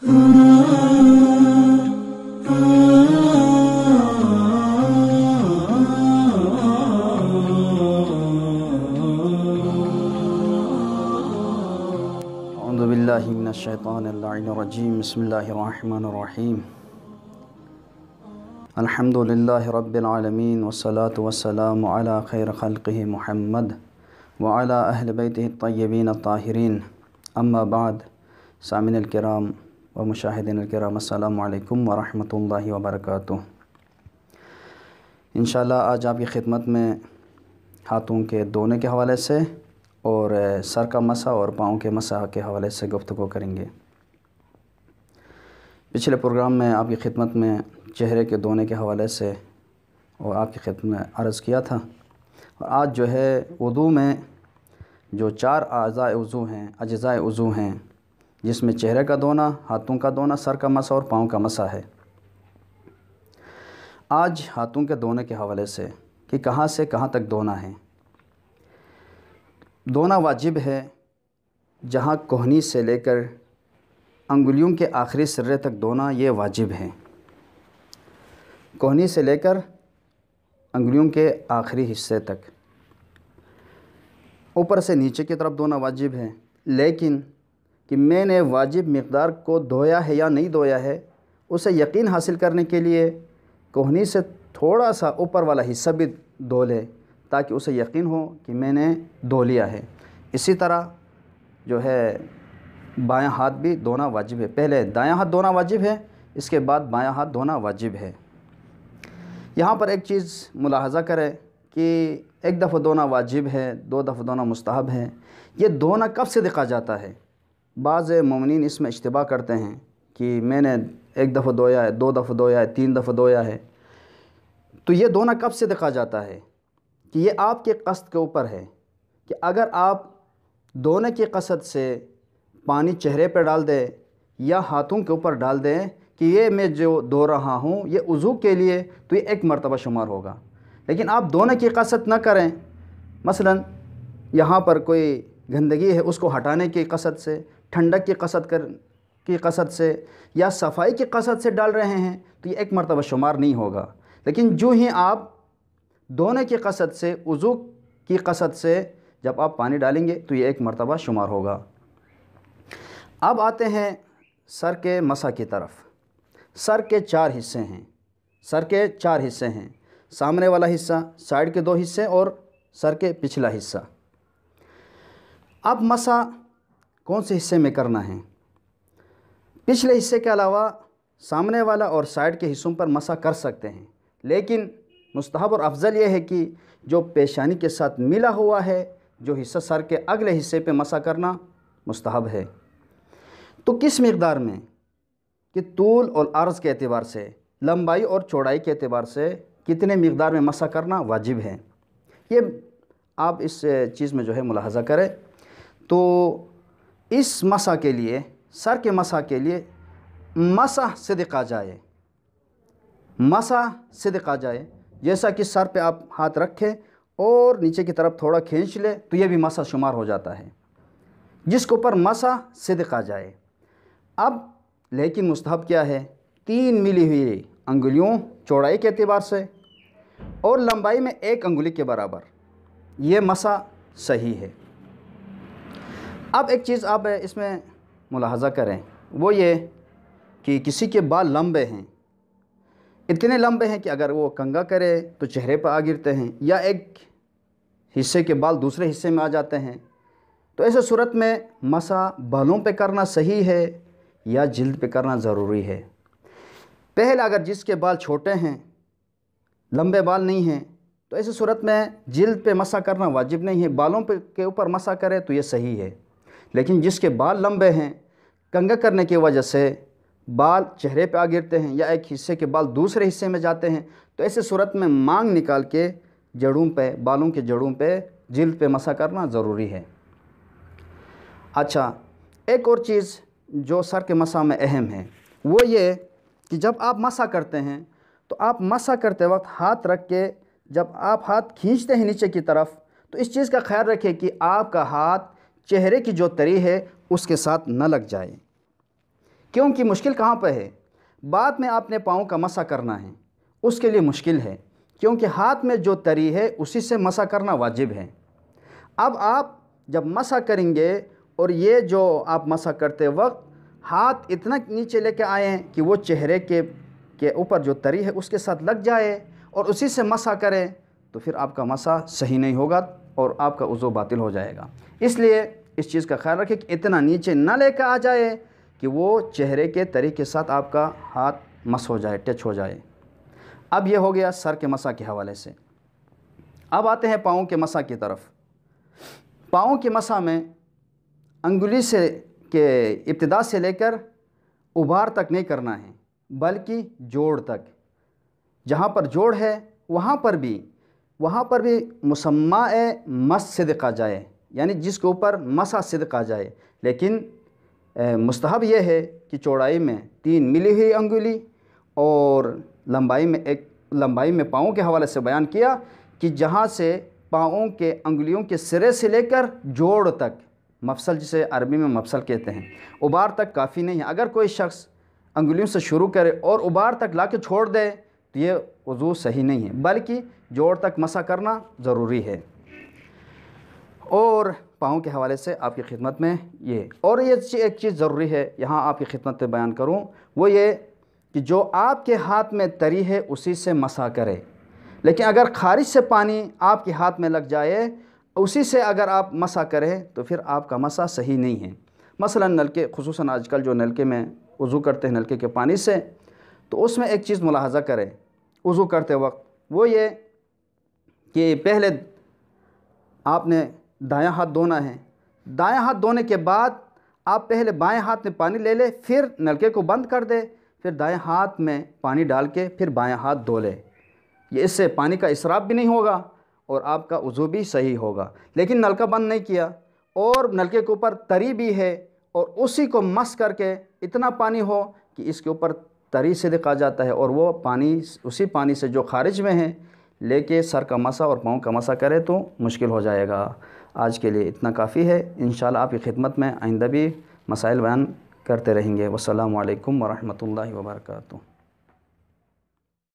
اعوذ باللہ من الشیطان اللعین الرجیم بسم اللہ الرحمن الرحیم الحمد للہ رب العالمین والصلاة والسلام علی خیر خلقہ محمد وعلی اہل بیتہ الطیبین الطاہرین اما بعد سامعین الکرام و مشاہدین الکرام السلام علیکم ورحمۃ اللہ وبرکاتہ۔ انشاءاللہ آج آپ کی خدمت میں ہاتھوں کے دھونے کے حوالے سے اور سر کا مسح اور پاؤں کے مسح کے حوالے سے گفتگو کریں گے۔ پچھلے پروگرام میں آپ کی خدمت میں چہرے کے دھونے کے حوالے سے اور آپ کی خدمت میں عرض کیا تھا، اور آج جو ہے وضو میں جو 4 اجزاء وضو ہیں جس میں چہرے کا دھونا، ہاتھوں کا دھونا، سر کا مسح اور پاؤں کا مسح ہے۔ آج ہاتھوں کے دھونے کے حوالے سے کہ کہاں سے کہاں تک دھونا ہے۔ دھونا واجب ہے جہاں کوہنی سے لے کر انگلیوں کے آخری سرے تک دھونا یہ واجب ہے۔ کوہنی سے لے کر انگلیوں کے آخری حصے تک، اوپر سے نیچے کی طرف دھونا واجب ہے، لیکن کہ میں نے واجب مقدار کو دھویا ہے یا نہیں دھویا ہے اسے یقین حاصل کرنے کے لیے کوہنی سے تھوڑا سا اوپر والا حصہ بھی دھو لے تاکہ اسے یقین ہو کہ میں نے دھو لیا ہے۔ اسی طرح جو ہے بایاں ہاتھ بھی دھونا واجب ہے۔ پہلے دایاں ہاتھ دھونا واجب ہے، اس کے بعد بایاں ہاتھ دھونا واجب ہے۔ یہاں پر ایک چیز ملاحظہ کریں کہ ایک دفعہ دھونا واجب ہے، 2 دفعہ دھونا مستحب ہے۔ یہ دھونا کب سے دیکھا جاتا ہے؟ بعض مومنین اس میں اشتباہ کرتے ہیں کہ میں نے 1 دفعہ دھویا ہے، 2 دفعہ دھویا ہے، 3 دفعہ دھویا ہے۔ تو یہ دھونا کب سے دیکھا جاتا ہے کہ یہ آپ کے قصد کے اوپر ہے کہ اگر آپ دھونے کی قصد سے پانی چہرے پہ ڈال دیں یا ہاتھوں کے اوپر ڈال دیں کہ یہ میں جو دھو رہا ہوں یہ وضو کے لیے، تو یہ 1 مرتبہ شمار ہوگا۔ لیکن آپ دھونے کی قصد نہ کریں، مثلا یہاں پر کوئی گندگی ہے اس کو ہٹانے کی قصد سے، ٹھنڈک کی قصد سے یا صفائی کی قصد سے ڈال رہے ہیں تو یہ 1 مرتبہ شمار نہیں ہوگا۔ لیکن جو ہی آپ دھونے کی قصد سے، وضو کی قصد سے جب آپ پانی ڈالیں گے تو یہ 1 مرتبہ شمار ہوگا۔ اب آتے ہیں سر کے مسح کی طرف۔ سر کے 4 حصے ہیں، سامنے والا حصہ، سائیڈ کے 2 حصے اور سر کے پچھلا حصہ۔ اب مسح کون سے حصے میں کرنا ہے؟ پچھلے حصے کے علاوہ سامنے والا اور سائیڈ کے حصوں پر مسح کر سکتے ہیں، لیکن مستحب اور افضل یہ ہے کہ جو پیشانی کے ساتھ ملا ہوا ہے جو حصہ سر کے اگلے حصے پہ مسح کرنا مستحب ہے۔ تو کس مقدار میں؟ کہ طول اور عرض کے اعتبار سے، لمبائی اور چوڑائی کے اعتبار سے کتنے مقدار میں مسح کرنا واجب ہے، یہ آپ اس چیز میں جو ہے ملاحظہ کریں۔ تو اس مسح کے لیے، سر کے مسح کے لیے مسح صدقہ جائے، جیسا کہ سر پہ آپ ہاتھ رکھیں اور نیچے کی طرف تھوڑا کھینچ لے تو یہ بھی مسح شمار ہو جاتا ہے، جس کے اوپر مسح صدقہ جائے۔ اب لیکن مستحب کیا ہے؟ 3 ملی ہوئی انگلیوں چوڑائی کے اعتبار سے اور لمبائی میں 1 انگلی کے برابر، یہ مسح صحیح ہے۔ اب ایک چیز آپ اس میں ملاحظہ کریں، وہ یہ کہ کسی کے بال لمبے ہیں، اتنے لمبے ہیں کہ اگر وہ کنگھا کرے تو چہرے پر آ گرتے ہیں، یا ایک حصے کے بال دوسرے حصے میں آ جاتے ہیں، تو ایسے صورت میں مسح بالوں پہ کرنا صحیح ہے یا جلد پہ کرنا ضروری ہے؟ پہلے اگر جس کے بال چھوٹے ہیں، لمبے بال نہیں ہیں، تو ایسے صورت میں جلد پہ مسح کرنا واجب نہیں ہے، بالوں کے اوپر مسح کرے تو یہ صحیح ہے۔ لیکن جس کے بال لمبے ہیں، کنگھا کرنے کی وجہ سے بال چہرے پہ آ گرتے ہیں یا ایک حصے کے بال دوسرے حصے میں جاتے ہیں، تو ایسے صورت میں مانگ نکال کے بالوں کے جڑوں پہ جلد پہ مسح کرنا ضروری ہے۔ اچھا، ایک اور چیز جو سر کے مسح میں اہم ہے وہ یہ کہ جب آپ مسح کرتے ہیں تو آپ مسح کرتے وقت ہاتھ رکھ کے جب آپ ہاتھ کھینچتے ہیں نیچے کی طرف تو اس چیز کا خیال رکھیں کہ آپ کا ہاتھ چہرے کی جو تری ہے اس کے ساتھ نہ لگ جائے، کیونکہ مشکل کہاں پہ ہے؟ بعد میں آپ نے پاؤں کا مسح کرنا ہے، اس کے لیے مشکل ہے، کیونکہ ہاتھ میں جو تری ہے اسی سے مسح کرنا واجب ہے۔ اب آپ جب مسح کریں گے اور یہ جو آپ مسح کرتے وقت ہاتھ اتنا نیچے لے کے آئیں کہ وہ چہرے کے اوپر جو تری ہے اس کے ساتھ لگ جائے اور اسی سے مسح کریں، تو پھر آپ کا مسح صحیح نہیں ہوگا اور آپ کا وضو باطل ہو جائے گا۔ اس لیے اس چیز کا خیال رکھیں کہ اتنا نیچے نہ لے کے آ جائے کہ وہ چہرے کے تری کے ساتھ آپ کا ہاتھ مس ہو جائے، ٹچ ہو جائے۔ اب یہ ہو گیا سر کے مسح کے حوالے سے۔ اب آتے ہیں پاؤں کے مسح کی طرف۔ پاؤں کے مسح میں انگلی سے کے ابتدا سے لے کر ابھار تک نہیں کرنا ہے، بلکہ جوڑ تک۔ جہاں پر جوڑ ہے وہاں پر بھی مسمع مس صدقہ جائے، یعنی جس کے اوپر مسح صدقہ جائے، لیکن مستحب یہ ہے کہ چوڑائی میں 3 ملی ہوئی انگلی اور لمبائی میں پاؤں کے حوالے سے بیان کیا کہ جہاں سے پاؤں کے انگلیوں کے سرے سے لے کر جوڑ تک، مفصل جسے عربی میں مفصل کہتے ہیں، ابھار تک کافی نہیں ہے۔ اگر کوئی شخص انگلیوں سے شروع کرے اور ابھار تک لا کے چھوڑ دے تو یہ وضو صحیح نہیں ہے، بلکہ جوڑ تک مسح کرنا ضروری ہے۔ اور پاؤں کے حوالے سے آپ کی خدمت میں یہ ایک چیز ضروری ہے یہاں آپ کی خدمت میں بیان کروں، وہ یہ کہ جو آپ کے ہاتھ میں تری ہے اسی سے مسح کرے، لیکن اگر خارج سے پانی آپ کے ہاتھ میں لگ جائے اسی سے اگر آپ مسح کریں تو پھر آپ کا مسح صحیح نہیں ہے۔ مثلا نلکے، خصوصاً آج کل جو نلکے میں وضو کرتے ہیں نلکے کے پانی سے، تو اس میں ایک چیز ملاحظہ کریں وضو کرتے وقت، وہ یہ کہ پہلے آپ نے دایاں ہاتھ دھونا ہے، دایاں ہاتھ دھونے کے بعد آپ پہلے بائیں ہاتھ میں پانی لے لے، پھر نلکے کو بند کر دے، پھر دایاں ہاتھ میں پانی ڈال کے پھر بائیں ہاتھ دھو لے۔ یہ اس سے پانی کا اسراف بھی نہیں ہوگا اور آپ کا وضو بھی صحیح ہوگا۔ لیکن نلکا بند نہیں کیا اور نلکے کے اوپر تری بھی ہے اور اسی کو مس کر کے اتنا پانی ہو کہ اس کے اوپر تری صدق آ جاتا ہے اور وہ پانی اسی پانی سے جو خارج میں ہے لے کے سر کا مسح اور پاؤں کا مسح کرے تو مشکل ہو جائے گا۔ آج کے لیے اتنا کافی ہے، انشاءاللہ آپ کی خدمت میں آئندہ بھی مسائل بیان کرتے رہیں گے۔ والسلام علیکم ورحمۃ اللہ وبرکاتہ۔